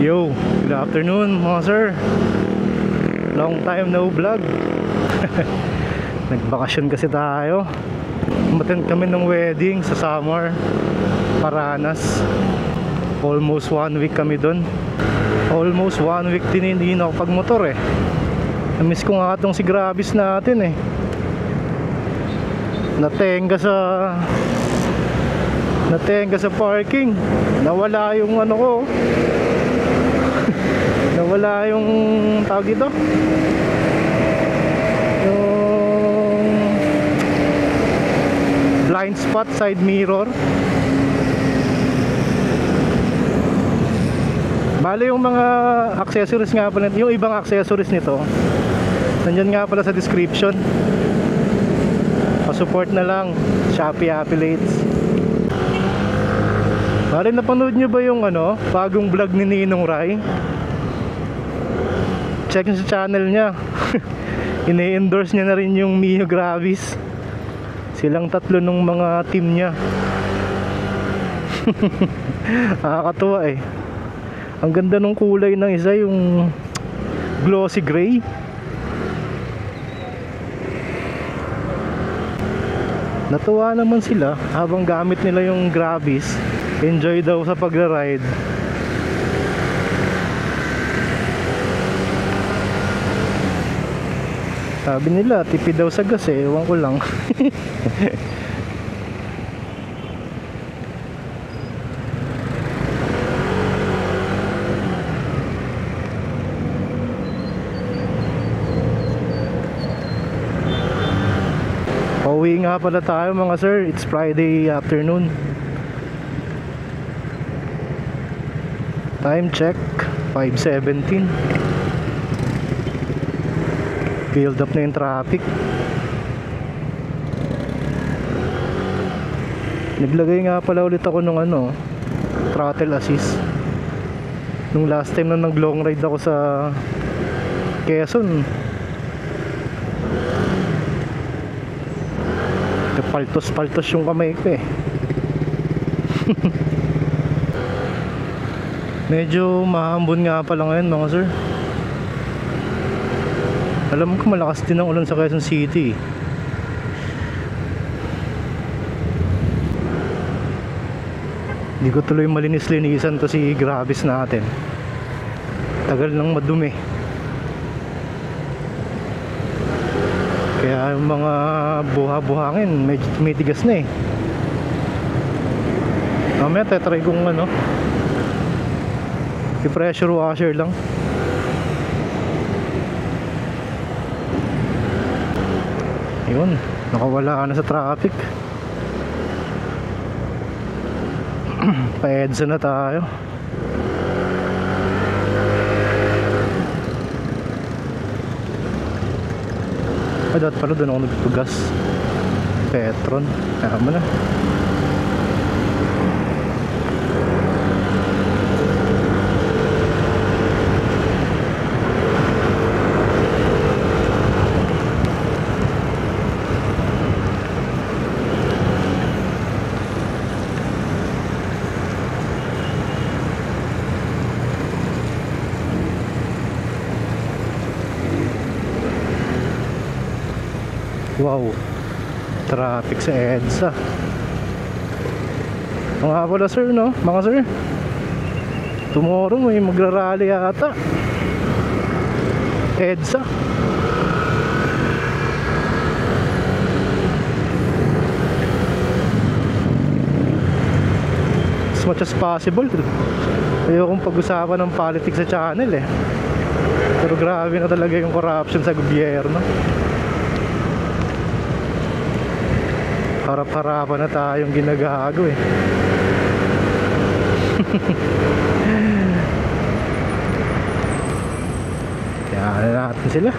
Yo, good afternoon mga sir. Long time no vlog. Nagbakasyon kasi tayo. Umattend kami ng wedding sa Samar, Paranas. Almost 1 week kami dun. Almost 1 week din hindi na ako pagmotor eh. Namiss ko nga itong si Gravis natin eh. Natenga sa parking. Nawala yung ano ko. Nawala yung tawag dito, yung blind spot side mirror. Bale yung mga accessories nga pala, yung ibang accessories nito nandyan nga pala sa description. Pa-support na lang, Shopee affiliates. Bale napanood nyo ba yung ano, bagong vlog ni Ninong Rai? Check nyo sa channel niya. Ini-endorse niya na rin yung Mio Gravis. Silang tatlo nung mga team niya. Nakakatuwa eh. Ang ganda ng kulay ng isa, yung glossy gray. Natuwa naman sila habang gamit nila yung Gravis. Enjoy daw sa pagra-ride. Sabi nila, tipid daw sa gas eh, ewan ko lang. Pauwi nga pala tayo mga sir, it's Friday afternoon. Time check, 5:17. Build up na yung traffic. Naglagay nga pala ulit ako ng ano, throttle assist. Nung last time na nag long ride ako sa Quezon, paltos-paltos yung kamay ko eh. Medyo mahambon nga pala ngayon mga sir. Alam ko malakas din ang ulan sa Quezon City. Hindi ko tuloy malinis-linisan to si Gravis natin. Tagal nang madumi. Kaya yung mga buha-buhangin medyo tumitigas na eh. Mamaya tetry kong ano, i-pressure washer lang. Yun, nakawala na sa traffic. Pa-EDSA na tayo. Ay, dapat pala doon ako nagpugas. Petron, kaya mo na. Wow, traffic sa EDSA. Mga pala sir no, mga sir, tomorrow may magrarally yata EDSA. As much as possible ayokong pag-usapan ng politics sa channel eh. Pero grabe na talaga yung corruption sa gobyerno. Harap-harapan na tayong ginagago eh. Kaya natin sila.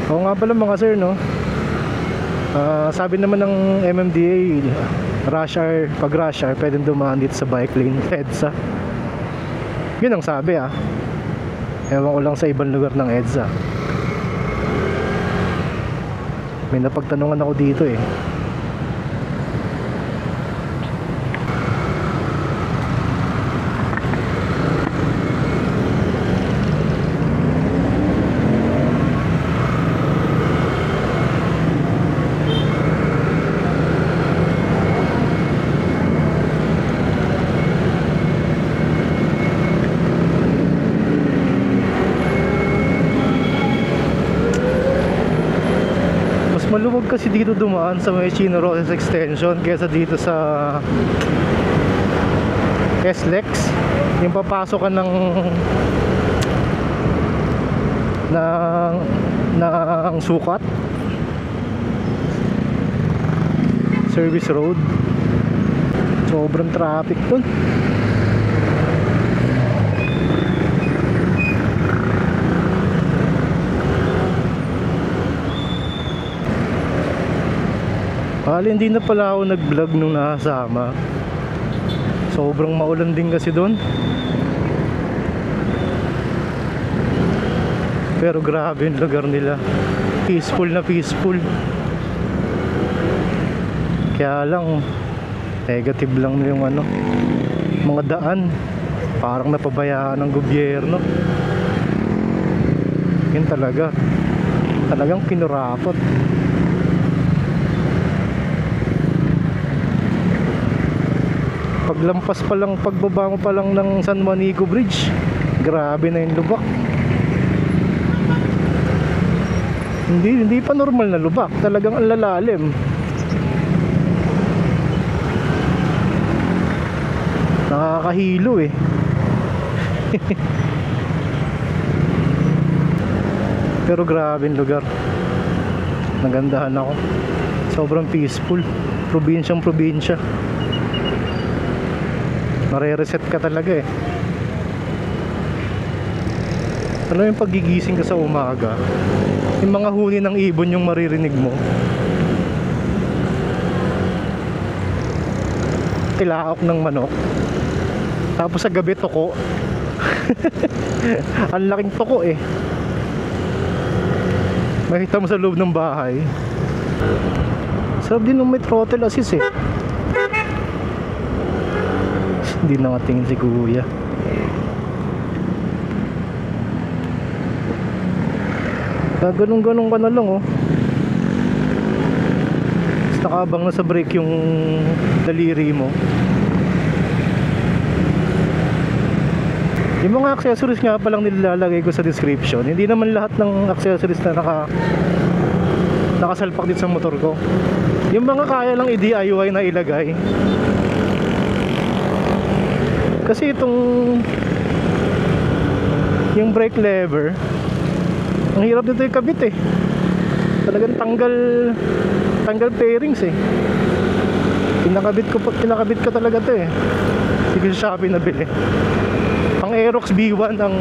Oo nga pala mga sir no, sabi naman ng MMDA, rush hour, pag rush hour pwedeng dumaan dito sa bike lane EDSA. Yun ang sabi ah. Ewan ko lang sa ibang lugar ng EDSA. May napagtanungan ako dito eh. maluwag kasi dito dumaan sa may Chino Roces Extension kaysa dito sa SLEX. Yung papasok ka ng Sukat Service Road. Sobrang traffic dun. Bali, hindi na pala ako nag-vlog nung nakasama. Sobrang maulan din kasi doon. Pero grabe yung lugar nila. Peaceful na peaceful. Kaya lang negative lang yung mga daan. Parang napabayaan ng gobyerno. Yun talaga. Talagang kinurapot. Paglampas pa lang, pagbaba mo pa lang ng San Juanico Bridge, grabe na yung lubak. Hindi pa normal na lubak, talagang ang lalalim. Nakakahilo eh. Pero grabe yung lugar. Nagandahan ako. Sobrang peaceful. Probinsyang probinsya. Mare-reset ka talaga eh. Alam mo yung pagigising ka sa umaga, yung mga huni ng ibon yung maririnig mo. Tilaok ng manok. Tapos sa gabi toko. Ang laking toko eh. Makita mo sa loob ng bahay. Sarap din ng may throttle assist eh. Hindi nakatingin si kuya. Ganun-ganun ka na lang oh. Tapos nakabang na sa brake yung daliri mo. Yung mga accessories nga palang nilalagay ko sa description. Hindi naman lahat ng accessories na nakasalpak dito sa motor ko. Yung mga kaya lang i-DIY na ilagay. Kasi yung brake lever, ang hirap nito ikabit eh. Talagang tanggal pairings eh. Pinakabit ko talaga to eh. Sige sa Shopee nabili. Ang Aerox B1 ang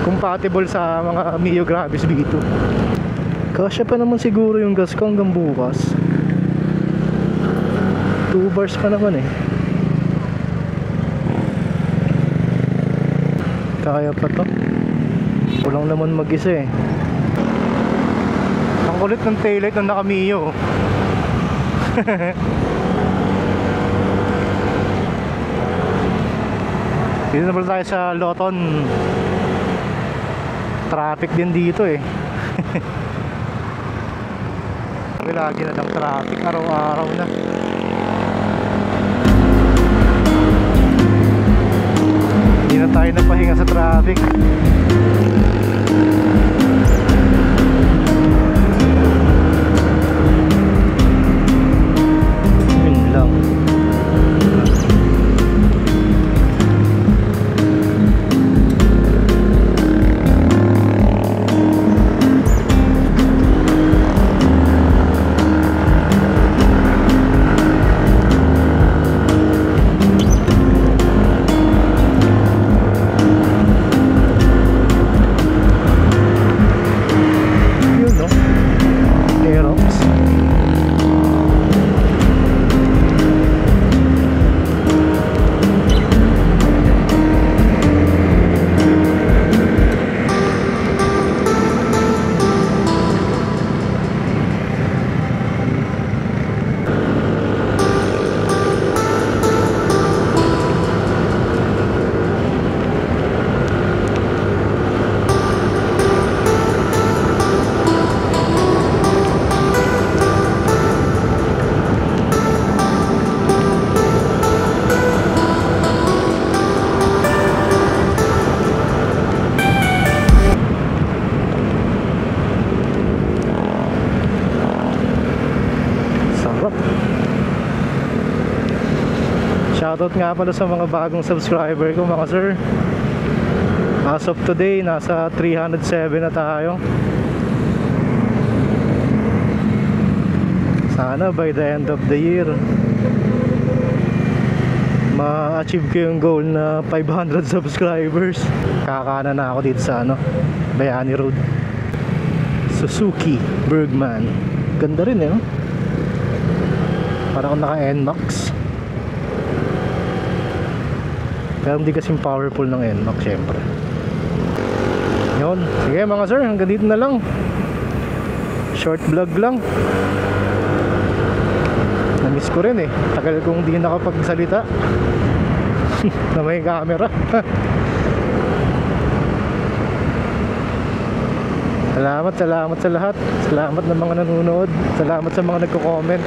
compatible sa mga Mio Gravis B2. Kasya pa naman siguro yung gas ko hanggang bukas. 2 bars pa naman eh. Kaya pa to. Kulang naman mag-isa eh. Ang kulit ng taillight ng naka-Mio. Dito na pala tayo sa Loton. Traffic din dito eh. Lagi na lang traffic, araw-araw na. Hindi na tayo napahinga sa traffic. Yun lang. Shoutout nga pala sa mga bagong subscriber ko mga sir. As of today, nasa 307 na tayo. Sana by the end of the year ma-achieve ko yung goal na 500 subscribers. Kakana na ako dito sa Bayani Road. Suzuki Bergman. Ganda rin no? Parang naka NMAX. Pero hindi kasing powerful ng NMAX syempre. Yun. Sige mga sir, hanggang dito na lang. Short vlog lang. Namiss ko rin tagal kong di nakapagsalita na may camera. Salamat sa lahat. Salamat ng mga nanonood. Salamat sa mga nagko-comment.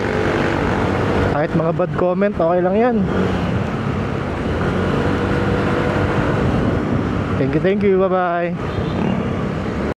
Kahit mga bad comment, okay lang yan. Thank you, bye bye.